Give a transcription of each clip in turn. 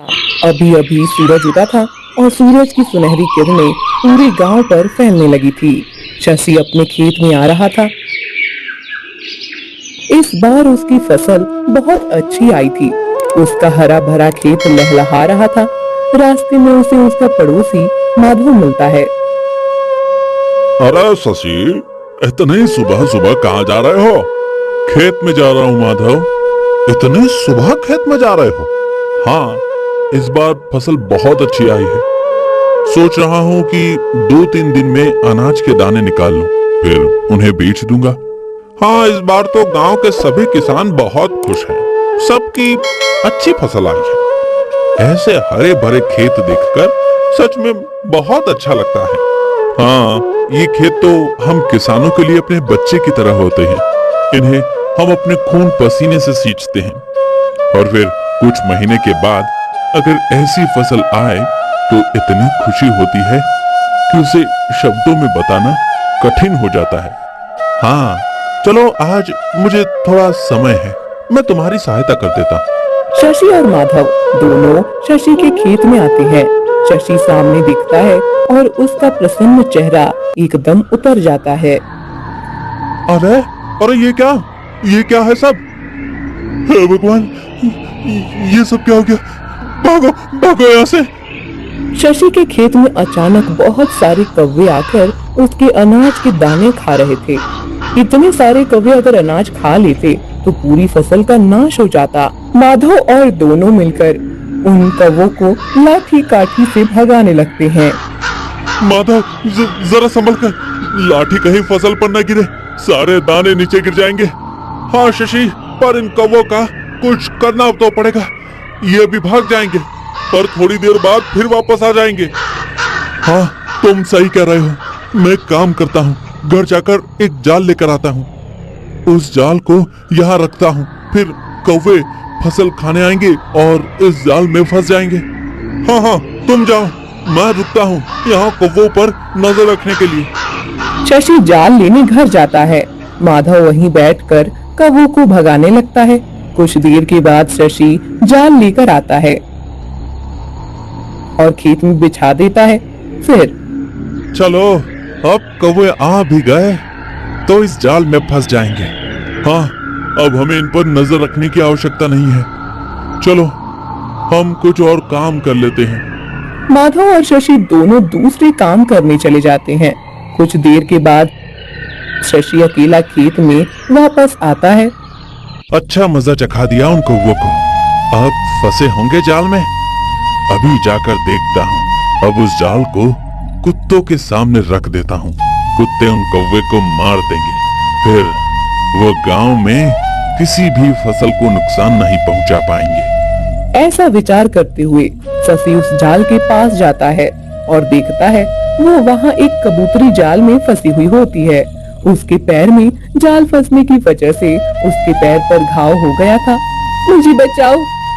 अभी अभी सूरज उगा था और सूरज की सुनहरी किरणें पूरे गांव पर फैलने लगी थी। शशि अपने खेत में आ रहा था। इस बार उसकी फसल बहुत अच्छी आई थी। उसका हरा भरा खेत लहलहा रहा था। रास्ते में उसे उसका पड़ोसी माधव मिलता है। अरे शशि, इतने सुबह सुबह कहाँ जा रहे हो? खेत में जा रहा हूँ माधव। इतने सुबह खेत में जा रहे हो? हाँ, इस बार फसल बहुत अच्छी आई है। सोच रहा हूँ कि 2-3 दिन में अनाज के दाने निकाल लूं, फिर उन्हें बेच दूंगा। हाँ, इस बार तो गांव के सभी किसान बहुत खुश हैं। सबकी अच्छी फसल आई है। ऐसे हरे भरे खेत देखकर सच में बहुत अच्छा लगता है। हाँ, ये खेत तो हम किसानों के लिए अपने बच्चे की तरह होते हैं। इन्हें हम अपने खून पसीने से सींचते हैं और फिर कुछ महीने के बाद अगर ऐसी फसल आए तो इतनी खुशी होती है कि उसे शब्दों में बताना कठिन हो जाता है। हाँ, चलो आज मुझे थोड़ा समय है, मैं तुम्हारी सहायता कर देता हूँ। शशि और माधव दोनों शशि के खेत में आते हैं। शशि सामने दिखता है और उसका प्रसन्न चेहरा एकदम उतर जाता है। अरे अरे, ये क्या है सब? हे भगवान, ये सब क्या हो गया? भागो भागो यहाँ से। शशि के खेत में अचानक बहुत सारे कौवे आकर उसके अनाज के दाने खा रहे थे। इतने सारे कौवे अगर अनाज खा लेते तो पूरी फसल का नाश हो जाता। माधव और दोनों मिलकर उन कौवों को लाठी काठी से भगाने लगते हैं। माधव, जरा संभल कर, लाठी कहीं फसल पर न गिरे, सारे दाने नीचे गिर जाएंगे। हाँ शशि, पर इन कौवों का कुछ करना तो पड़ेगा। ये भी भाग जाएंगे पर थोड़ी देर बाद फिर वापस आ जाएंगे। हाँ, तुम सही कह रहे हो। मैं काम करता हूँ, घर जाकर एक जाल लेकर आता हूँ। उस जाल को यहाँ रखता हूँ, फिर कौवे फसल खाने आएंगे और इस जाल में फंस जाएंगे। हाँ हाँ, तुम जाओ, मैं रुकता हूँ यहाँ कौवों पर नजर रखने के लिए। शशि जाल लेने घर जाता है। माधव वहीं बैठकर कौवों को भगाने लगता है। कुछ देर के बाद शशि जाल लेकर आता है और खेत में बिछा देता है। फिर चलो, अब कौवे आ भी गए तो इस जाल में फंस जाएंगे। हाँ, अब हमें इन पर नजर रखने की आवश्यकता नहीं है। चलो, हम कुछ और काम कर लेते हैं। माधव और शशि दोनों दूसरे काम करने चले जाते हैं। कुछ देर के बाद शशि अकेला खेत में वापस आता है। अच्छा मजा चखा दिया उन कौवों को, अब फंसे होंगे जाल में। अभी जाकर देखता हूँ। अब उस जाल को कुत्तों के सामने रख देता हूँ। कुत्ते उन कौवे को मार देंगे, फिर वो गांव में किसी भी फसल को नुकसान नहीं पहुंचा पाएंगे। ऐसा विचार करते हुए शशि उस जाल के पास जाता है और देखता है वो वहाँ एक कबूतरी जाल में फंसी हुई होती है। उसके पैर में जाल फंसने की वजह से उसके पैर पर घाव हो गया था। मुझे बचाओ,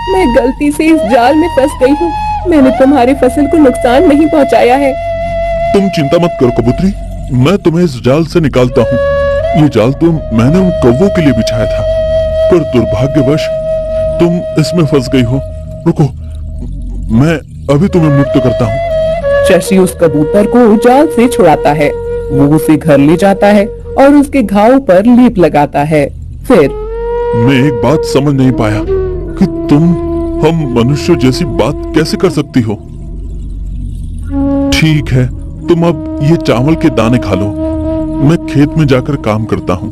मैं गलती से इस जाल में फंस गई हूँ। मैंने तुम्हारी फसल को नुकसान नहीं पहुँचाया है। तुम चिंता मत करो कबूतरी, मैं तुम्हें इस जाल से निकालता हूँ। ये जाल तो मैंने उन कौवों के लिए बिछाया था, पर दुर्भाग्यवश तुम इसमें फंस गई हो। रुको, मैं अभी तुम्हें मुक्त करता हूँ। शशि उस कबूतर को जाल से छुड़ाता है। वो उसे घर ले जाता है और उसके घाव पर लेप लगाता है। फिर मैं एक बात समझ नहीं पाया कि तुम हम मनुष्य जैसी बात कैसे कर सकती हो। ठीक है, तुम अब ये चावल के दाने खा लो, मैं खेत में जाकर काम करता हूँ।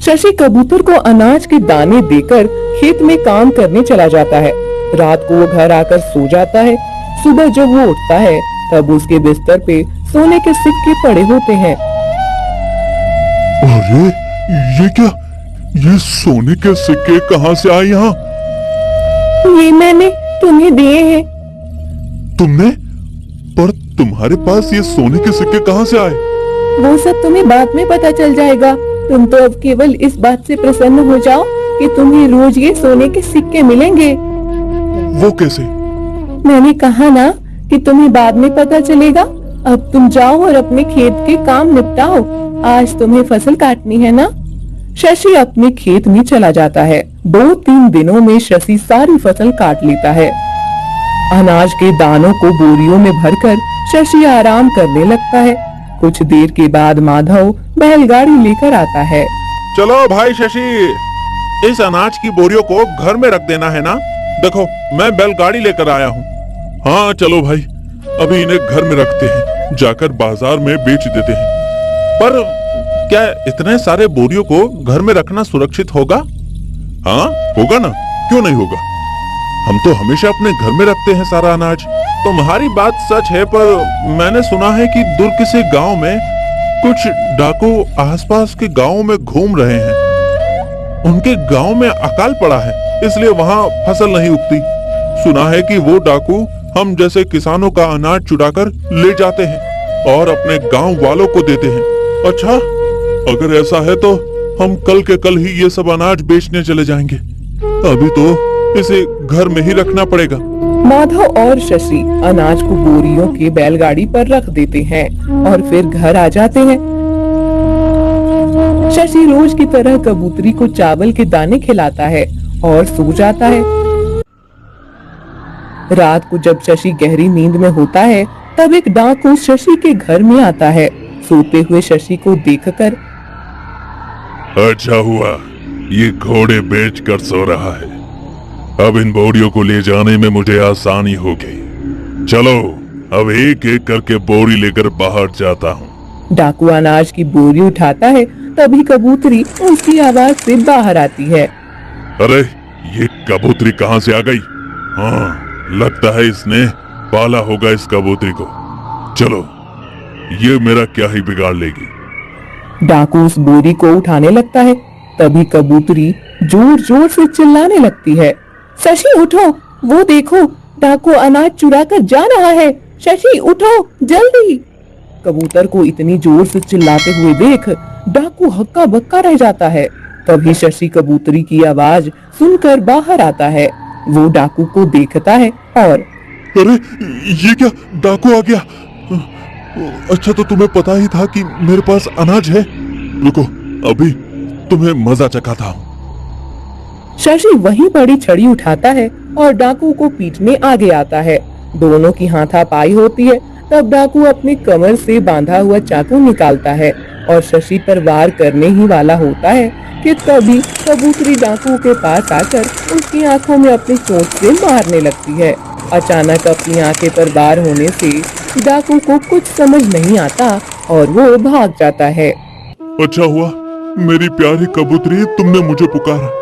शशि कबूतर को अनाज के दाने देकर खेत में काम करने चला जाता है। रात को वो घर आकर सो जाता है। सुबह जब वो उठता है तब उसके बिस्तर पे सोने के सिक्के पड़े होते हैं। अरे ये क्या? ये सोने के सिक्के कहाँ से आए यहाँ? ये मैंने तुम्हें दिए हैं। तुमने? पर तुम्हारे पास ये सोने के सिक्के कहाँ से आए? वो सब तुम्हें बाद में पता चल जाएगा। तुम तो अब केवल इस बात से प्रसन्न हो जाओ कि तुम्हें रोज ये सोने के सिक्के मिलेंगे। वो कैसे? मैंने कहा ना कि तुम्हें बाद में पता चलेगा। अब तुम जाओ और अपने खेत के काम निपटाओ। आज तुम्हें फसल काटनी है ना। शशि अपने खेत में चला जाता है। 2-3 दिनों में शशि सारी फसल काट लेता है। अनाज के दानों को बोरियों में भरकर शशि आराम करने लगता है। कुछ देर के बाद माधव बैलगाड़ी लेकर आता है। चलो भाई शशि, इस अनाज की बोरियों को घर में रख देना है ना। देखो मैं बैलगाड़ी लेकर आया हूँ। हाँ चलो भाई, अभी इन्हें घर में रखते हैं, जाकर बाजार में बेच देते हैं। पर क्या इतने सारे बोरियों को घर में रखना सुरक्षित होगा? हाँ होगा ना, क्यों नहीं होगा। हम तो हमेशा अपने घर में रखते हैं सारा अनाज। तुम्हारी बात सच है, पर मैंने सुना है कि दूर किसी गांव में कुछ डाकू आसपास के गांवों में घूम रहे हैं। उनके गांव में अकाल पड़ा है, इसलिए वहां फसल नहीं उगती। सुना है कि वो डाकू हम जैसे किसानों का अनाज चुराकर ले जाते हैं और अपने गांव वालों को देते हैं। अच्छा, अगर ऐसा है तो हम कल के कल ही ये सब अनाज बेचने चले जाएंगे। अभी तो इसे घर में ही रखना पड़ेगा। माधव और शशि अनाज को बोरियों के बैलगाड़ी पर रख देते हैं और फिर घर आ जाते हैं। शशि रोज की तरह कबूतरी को चावल के दाने खिलाता है और सो जाता है। रात को जब शशि गहरी नींद में होता है, तब एक डाकू शशि के घर में आता है। सोते हुए शशि को देखकर, अच्छा हुआ ये घोड़े बेच कर सो रहा है। अब इन बोरियों को ले जाने में मुझे आसानी हो गई। चलो अब एक एक करके बोरी लेकर बाहर जाता हूँ। डाकू अनाज की बोरी उठाता है, तभी कबूतरी उसकी आवाज से बाहर आती है। अरे ये कबूतरी कहाँ से आ गई? हाँ लगता है इसने पाला होगा इस कबूतरी को। चलो ये मेरा क्या ही बिगाड़ लेगी। डाकू उस बोरी को उठाने लगता है, तभी कबूतरी जोर जोर से चिल्लाने लगती है। शशि उठो, वो देखो डाकू अनाज चुरा कर जा रहा है। शशि उठो जल्दी। कबूतर को इतनी जोर से चिल्लाते हुए देख डाकू हक्का बक्का रह जाता है। तभी शशि कबूतरी की आवाज सुनकर बाहर आता है। वो डाकू को देखता है और, अरे ये क्या, डाकू आ गया। अच्छा तो तुम्हें पता ही था कि मेरे पास अनाज है। रुको अभी तुम्हें मजा चखाता हूँ। शशि वहीं पड़ी छड़ी उठाता है और डाकू को पीटने आगे आता है। दोनों की हाथापाई होती है। तब डाकू अपने कमर से बांधा हुआ चाकू निकालता है और शशि पर वार करने ही वाला होता है कि तभी कबूतरी डाकू के पास आकर उसकी आंखों में अपनी चोंच से मारने लगती है। अचानक अपनी आंखें पर वार होने से डाकू को कुछ समझ नहीं आता और वो भाग जाता है। अच्छा हुआ मेरी प्यारी कबूतरी, तुमने मुझे पुकारा।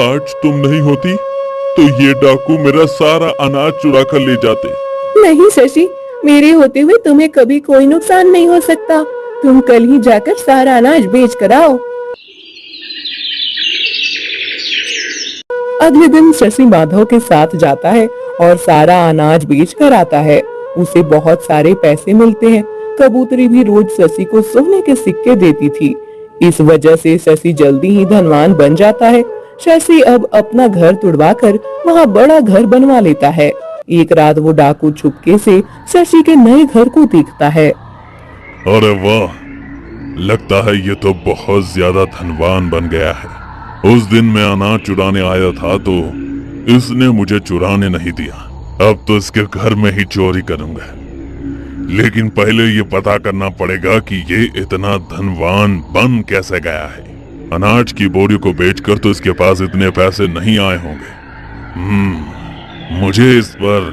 आज तुम नहीं होती तो ये डाकू मेरा सारा अनाज चुरा कर ले जाते। नहीं शशि, मेरे होते हुए तुम्हें कभी कोई नुकसान नहीं हो सकता। तुम कल ही जाकर सारा अनाज बेच कर आओ। अगले दिन शशि माधव के साथ जाता है और सारा अनाज बेच कर आता है। उसे बहुत सारे पैसे मिलते हैं। कबूतरी भी रोज शशि को सोने के सिक्के देती थी। इस वजह से शशि जल्दी ही धनवान बन जाता है। शशि अब अपना घर तुड़वाकर वहाँ बड़ा घर बनवा लेता है। एक रात वो डाकू छुपके से शशि के नए घर को देखता है। अरे वाह, लगता है ये तो बहुत ज्यादा धनवान बन गया है। उस दिन मैं अनाज चुराने आया था तो इसने मुझे चुराने नहीं दिया। अब तो इसके घर में ही चोरी करूंगा। लेकिन पहले ये पता करना पड़ेगा कि ये इतना धनवान बन कैसे गया है। अनाज की बोरी को बेचकर तो इसके पास इतने पैसे नहीं आए होंगे। मुझे इस पर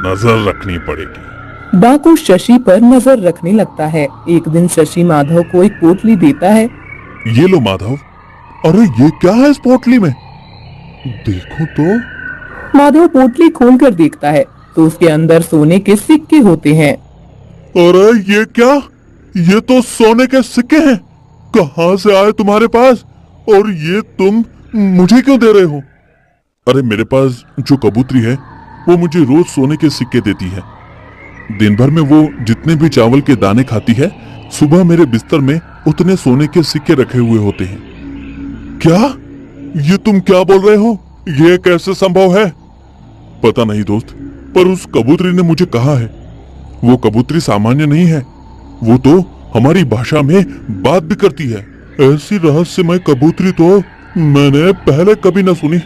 नजर रखनी पड़ेगी। डाकू शशि पर नजर रखने लगता है। एक दिन शशि माधव को एक पोटली देता है। ये लो माधव। अरे ये क्या है इस पोटली में? देखो तो। माधव पोटली खोलकर देखता है तो उसके अंदर सोने के सिक्के होते हैं। अरे ये क्या? ये तो सोने के सिक्के हैं। कहाँ से आए तुम्हारे पास? और ये तुम मुझे क्यों दे रहे हो? अरे मेरे पास जो कबूतरी है वो मुझे रोज सोने के सिक्के देती है। दिन भर में वो जितने भी चावल के दाने खाती है, सुबह मेरे बिस्तर में उतने सोने के सिक्के रखे हुए होते हैं। क्या? ये तुम क्या बोल रहे हो? ये कैसे संभव है? पता नहीं दोस्त, पर उस कबूतरी ने मुझे कहा है। वो कबूतरी सामान्य नहीं है, वो तो हमारी भाषा में बात भी करती है। ऐसी रहस्यमय कबूतरी तो मैंने पहले कभी न सुनी।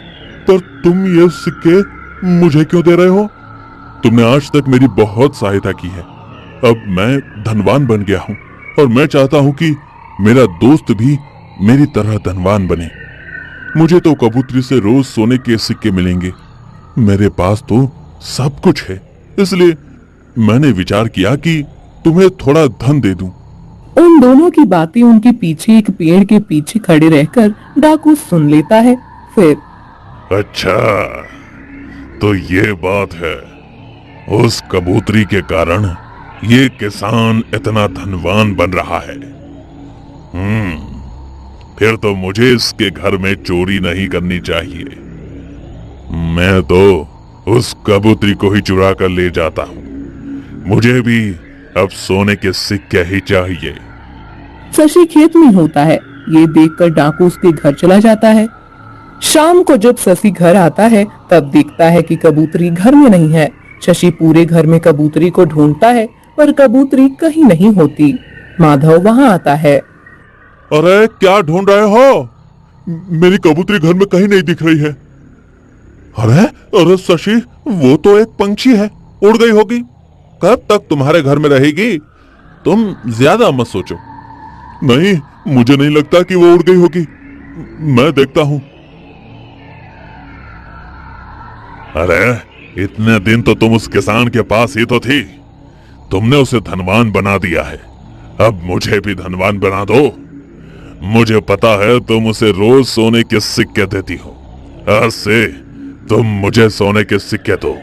पर तुम ये सिक्के मुझे क्यों दे रहे हो? तुमने आज तक मेरी बहुत सहायता की है। अब मैं धनवान बन गया हूँ और मैं चाहता हूँ कि मेरा दोस्त भी मेरी तरह धनवान बने। मुझे तो कबूतरी से रोज सोने के सिक्के मिलेंगे। मेरे पास तो सब कुछ है, इसलिए मैंने विचार किया कि तुम्हें थोड़ा धन दे दूं। उन दोनों की बातें उनके पीछे एक पेड़ के पीछे खड़े रहकर डाकू सुन लेता है। फिर अच्छा, तो ये बात है। उस कबूतरी के कारण ये किसान इतना धनवान बन रहा है। फिर तो मुझे इसके घर में चोरी नहीं करनी चाहिए। मैं तो उस कबूतरी को ही चुरा कर ले जाता हूँ। मुझे भी अब सोने के सिक्के ही चाहिए। शशि खेत में होता है। ये देखकर डाकू उसके घर चला जाता है। शाम को जब शशि घर आता है तब देखता है कि कबूतरी घर में नहीं है। शशि पूरे घर में कबूतरी को ढूंढता है पर कबूतरी कहीं नहीं होती। माधव वहाँ आता है। अरे क्या ढूंढ रहे हो? मेरी कबूतरी घर में कहीं नहीं दिख रही है। अरे अरे शशि, वो तो एक पंछी है, उड़ गई होगी। कब तक तुम्हारे घर में रहेगी? तुम ज्यादा मत सोचो। नहीं, मुझे नहीं लगता कि वो उड़ गई होगी। मैं देखता हूं। अरे इतने दिन तो तुम उस किसान के पास ही तो थी। तुमने उसे धनवान बना दिया है, अब मुझे भी धनवान बना दो। मुझे पता है तुम उसे रोज सोने के सिक्के देती हो। आज से तुम मुझे सोने के सिक्के दो,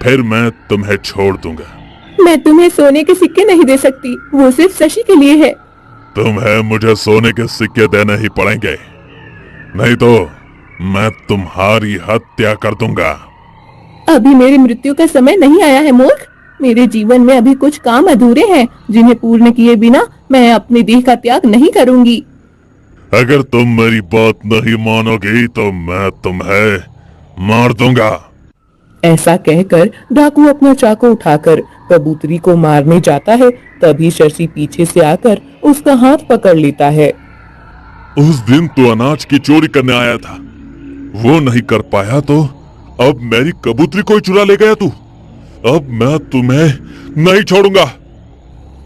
फिर मैं तुम्हें छोड़ दूंगा। मैं तुम्हें सोने के सिक्के नहीं दे सकती, वो सिर्फ शशि के लिए है। तुम्हें मुझे सोने के सिक्के देने ही पड़ेंगे, नहीं तो मैं तुम्हारी हत्या कर दूंगा। अभी मेरी मृत्यु का समय नहीं आया है मूर्ख। मेरे जीवन में अभी कुछ काम अधूरे हैं जिन्हें पूर्ण किए बिना मैं अपनी देह का त्याग नहीं करूंगी। अगर तुम मेरी बात नहीं मानोगी तो मैं तुम्हें मार दूंगा। ऐसा कहकर डाकू अपना चाकू उठाकर कबूतरी को मारने जाता है। तभी शशि पीछे से आकर उसका हाथ पकड़ लेता है। उस दिन तो अनाज की चोरी करने आया था, वो नहीं कर पाया तो अब मेरी कबूतरी को ही चुरा ले गया तू। अब मैं तुम्हें नहीं छोड़ूंगा।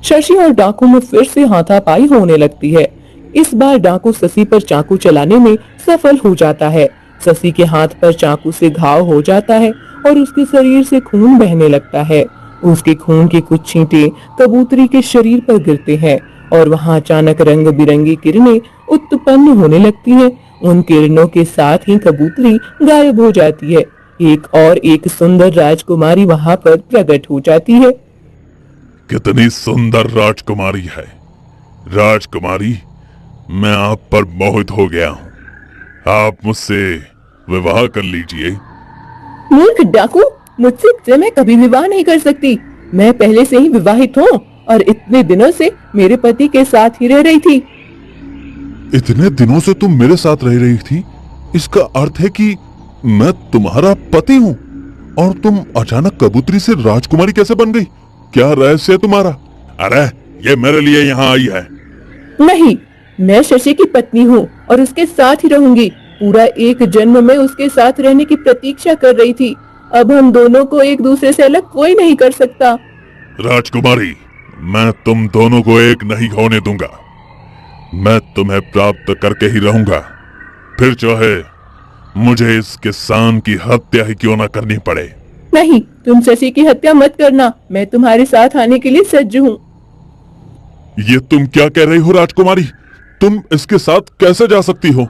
शशि और डाकू में फिर से हाथापाई होने लगती है। इस बार डाकू शशि पर चाकू चलाने में सफल हो जाता है। शशि के हाथ पर चाकू से घाव हो जाता है और उसके शरीर से खून बहने लगता है। उसके खून की कुछ छींटे कबूतरी के शरीर पर गिरते हैं और वहां अचानक रंग बिरंगी किरणें उत्पन्न होने लगती हैं। उन किरणों के साथ ही कबूतरी गायब हो जाती है। एक सुंदर राजकुमारी वहां पर प्रकट हो जाती है। कितनी सुंदर राजकुमारी है। राजकुमारी, मैं आप पर मोहित हो गया हूँ। आप मुझसे विवाह कर लीजिए। मूर्ख डाकू, मुझसे मैं कभी विवाह नहीं कर सकती। मैं पहले से ही विवाहित हूँ और इतने दिनों से मेरे पति के साथ ही रह रही थी। इतने दिनों से तुम मेरे साथ रह रही थी, इसका अर्थ है कि मैं तुम्हारा पति हूँ और तुम अचानक कबूतरी से राजकुमारी कैसे बन गई? क्या रहस्य है तुम्हारा? अरे ये मेरे लिए यहाँ आई है। नहीं, मैं शशि की पत्नी हूँ और उसके साथ ही रहूंगी। पूरा एक जन्म में उसके साथ रहने की प्रतीक्षा कर रही थी। अब हम दोनों को एक दूसरे से अलग कोई नहीं कर सकता। राजकुमारी, मैं तुम दोनों को एक नहीं होने दूंगा। मैं तुम्हें प्राप्त करके ही रहूंगा, फिर चाहे मुझे इस किसान की हत्या ही क्यों ना करनी पड़े। नहीं, तुम शशि की हत्या मत करना। मैं तुम्हारे साथ आने के लिए सज्ज हूँ। ये तुम क्या कह रही हो राजकुमारी? तुम इसके साथ कैसे जा सकती हो?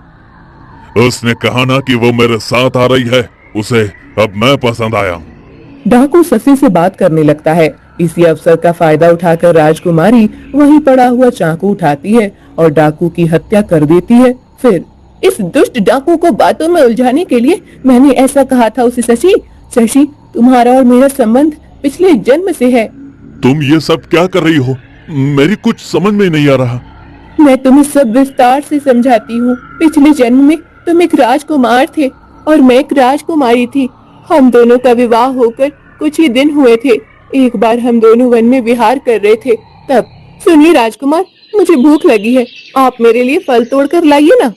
उसने कहा ना कि वो मेरे साथ आ रही है। उसे अब मैं पसंद आया हूँ। डाकू शशि से बात करने लगता है। इसी अवसर का फायदा उठाकर राजकुमारी वहीं पड़ा हुआ चाकू उठाती है और डाकू की हत्या कर देती है। फिर इस दुष्ट डाकू को बातों में उलझाने के लिए मैंने ऐसा कहा था उसे। शशि, तुम्हारा और मेरा संबंध पिछले जन्म से है। तुम ये सब क्या कर रही हो? मेरी कुछ समझ में नहीं आ रहा। मैं तुम्हें सब विस्तार से समझाती हूँ। पिछले जन्म में तुम एक राजकुमार थे और मैं एक राजकुमारी थी। हम दोनों का विवाह होकर कुछ ही दिन हुए थे। एक बार हम दोनों वन में विहार कर रहे थे। तब सुनिए राजकुमार, मुझे भूख लगी है, आप मेरे लिए फल तोड़ कर लाइए ना।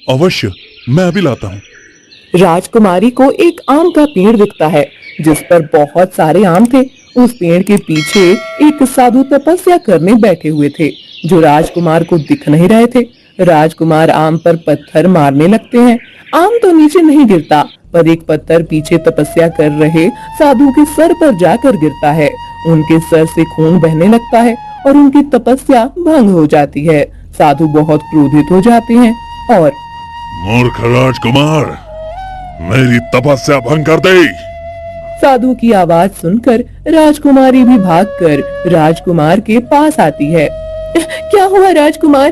अवश्य, मैं अभी लाता हूँ। राजकुमारी को एक आम का पेड़ दिखता है। जिस पर बहुत सारे आम थे। उस पेड़ के पीछे एक साधु तपस्या करने बैठे हुए थे, जो राजकुमार को दिख नहीं रहे थे। राजकुमार आम पर पत्थर मारने लगते हैं। आम तो नीचे नहीं गिरता, पर एक पत्थर पीछे तपस्या कर रहे साधु के सर पर जाकर गिरता है। उनके सर से खून बहने लगता है और उनकी तपस्या भंग हो जाती है। साधु बहुत क्रोधित हो जाते हैं और मूर्ख राजकुमार, मेरी तपस्या भंग कर दे। साधु की आवाज सुनकर राजकुमारी भी भागकर राजकुमार के पास आती है। क्या हुआ राजकुमार?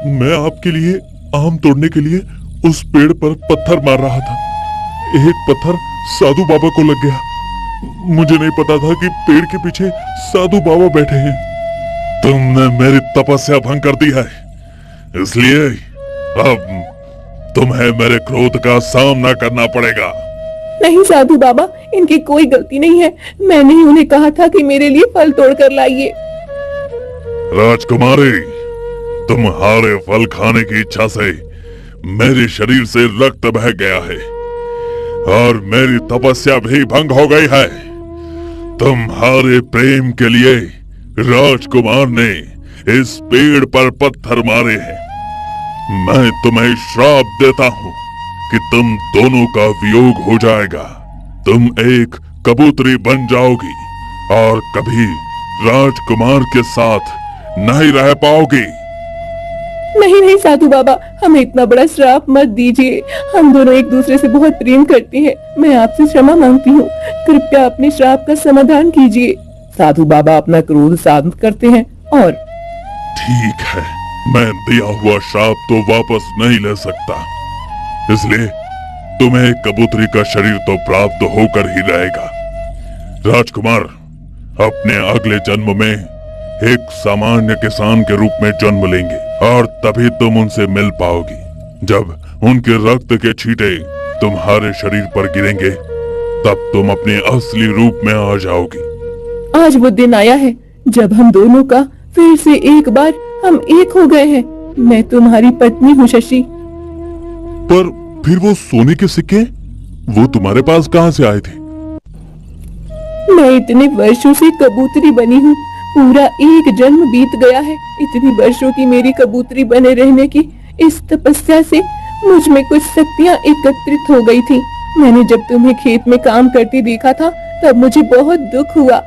मैं आपके लिए आम तोड़ने के लिए उस पेड़ पर पत्थर मार रहा था। एक पत्थर साधु बाबा को लग गया। मुझे नहीं पता था कि पेड़ के पीछे साधु बाबा बैठे हैं। तुमने मेरी तपस्या भंग कर दी है, इसलिए अब तुम्हें मेरे क्रोध का सामना करना पड़ेगा। नहीं साधु बाबा, इनकी कोई गलती नहीं है। मैंने ही उन्हें कहा था कि मेरे लिए फल तोड़ कर लाइए। राजकुमारी, तुम्हारे फल खाने की इच्छा से मेरे शरीर से रक्त बह गया है और मेरी तपस्या भी भंग हो गई है। तुम्हारे प्रेम के लिए राजकुमार ने इस पेड़ पर पत्थर मारे हैं। मैं तुम्हें श्राप देता हूँ कि तुम दोनों का वियोग हो जाएगा। तुम एक कबूतरी बन जाओगी और कभी राजकुमार के साथ नहीं रह पाओगी। नहीं नहीं साधु बाबा, हमें इतना बड़ा श्राप मत दीजिए। हम दोनों एक दूसरे से बहुत प्रेम करते हैं। मैं आपसे क्षमा मांगती हूँ। कृपया अपने श्राप का समाधान कीजिए। साधु बाबा अपना क्रोध शांत करते हैं और ठीक है, मैं दिया हुआ श्राप तो वापस नहीं ले सकता, इसलिए तुम्हें कबूतरी का शरीर तो प्राप्त होकर ही रहेगा। राजकुमार अपने अगले जन्म में एक सामान्य किसान के रूप में जन्म लेंगे और तभी तुम उनसे मिल पाओगी। जब उनके रक्त के छींटे तुम्हारे शरीर पर गिरेंगे, तब तुम अपने असली रूप में आ जाओगी। आज वो दिन आया है जब हम दोनों का फिर से एक बार हम एक हो गए हैं। मैं तुम्हारी पत्नी हूँ शशि। पर फिर वो सोने के सिक्के, वो तुम्हारे पास कहाँ से आए थे? मैं इतने वर्षों से कबूतरी बनी हूँ। पूरा एक जन्म बीत गया है। इतनी वर्षों की मेरी कबूतरी बने रहने की इस तपस्या से मुझ में कुछ शक्तियाँ एकत्रित हो गई थी। मैंने जब तुम्हें खेत में काम करते देखा था, तब मुझे बहुत दुख हुआ।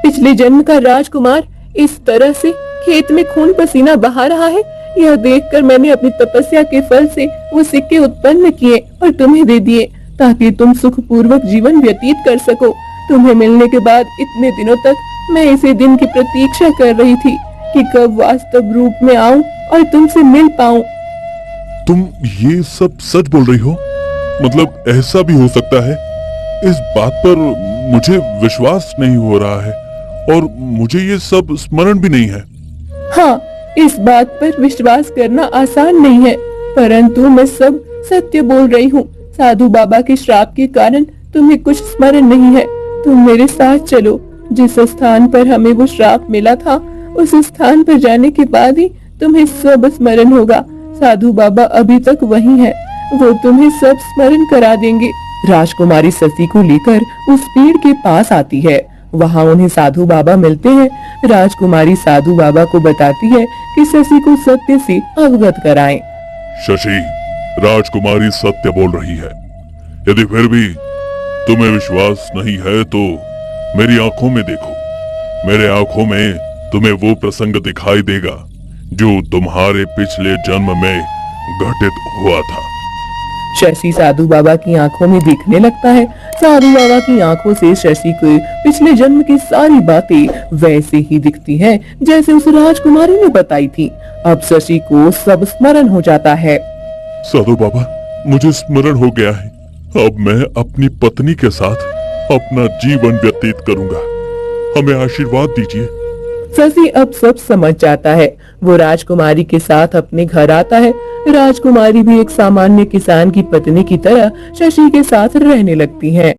पिछले जन्म का राजकुमार इस तरह से खेत में खून पसीना बहा रहा है, यह देखकर मैंने अपनी तपस्या के फल से वो सिक्के उत्पन्न किए और तुम्हें दे दिए, ताकि तुम सुखपूर्वक जीवन व्यतीत कर सको। तुम्हें मिलने के बाद इतने दिनों तक मैं इसी दिन की प्रतीक्षा कर रही थी कि कब वास्तव रूप में आऊं और तुमसे मिल पाऊं। तुम ये सब सच बोल रही हो? मतलब ऐसा भी हो सकता है? इस बात पर मुझे विश्वास नहीं हो रहा है और मुझे ये सब स्मरण भी नहीं है। हाँ, इस बात पर विश्वास करना आसान नहीं है, परंतु मैं सब सत्य बोल रही हूँ। साधु बाबा के श्राप के कारण तुम्हें कुछ स्मरण नहीं है। तुम मेरे साथ चलो। जिस स्थान पर हमें वो श्राप मिला था, उस स्थान पर जाने के बाद ही तुम्हें सब स्मरण होगा। साधु बाबा अभी तक वहीं हैं, वो तुम्हें सब स्मरण करा देंगे। राजकुमारी शशि को लेकर उस पेड़ के पास आती है। वहाँ उन्हें साधु बाबा मिलते हैं। राजकुमारी साधु बाबा को बताती है कि शशि को सत्य से अवगत कराएं। शशि, राजकुमारी सत्य बोल रही है। यदि फिर भी तुम्हें विश्वास नहीं है तो मेरी आंखों में देखो। मेरे आंखों में तुम्हें वो प्रसंग दिखाई देगा जो तुम्हारे पिछले जन्म में घटित हुआ था। शशि साधु बाबा की आंखों में दिखने लगता है। साधु बाबा की आंखों से शशि को पिछले जन्म की सारी बातें वैसे ही दिखती हैं जैसे उस राजकुमारी ने बताई थी। अब शशि को सब स्मरण हो जाता है। साधु बाबा, मुझे स्मरण हो गया है। अब मैं अपनी पत्नी के साथ अपना जीवन व्यतीत करूंगा। हमें आशीर्वाद दीजिए। शशि अब सब समझ जाता है। वो राजकुमारी के साथ अपने घर आता है। राजकुमारी भी एक सामान्य किसान की पत्नी की तरह शशि के साथ रहने लगती है।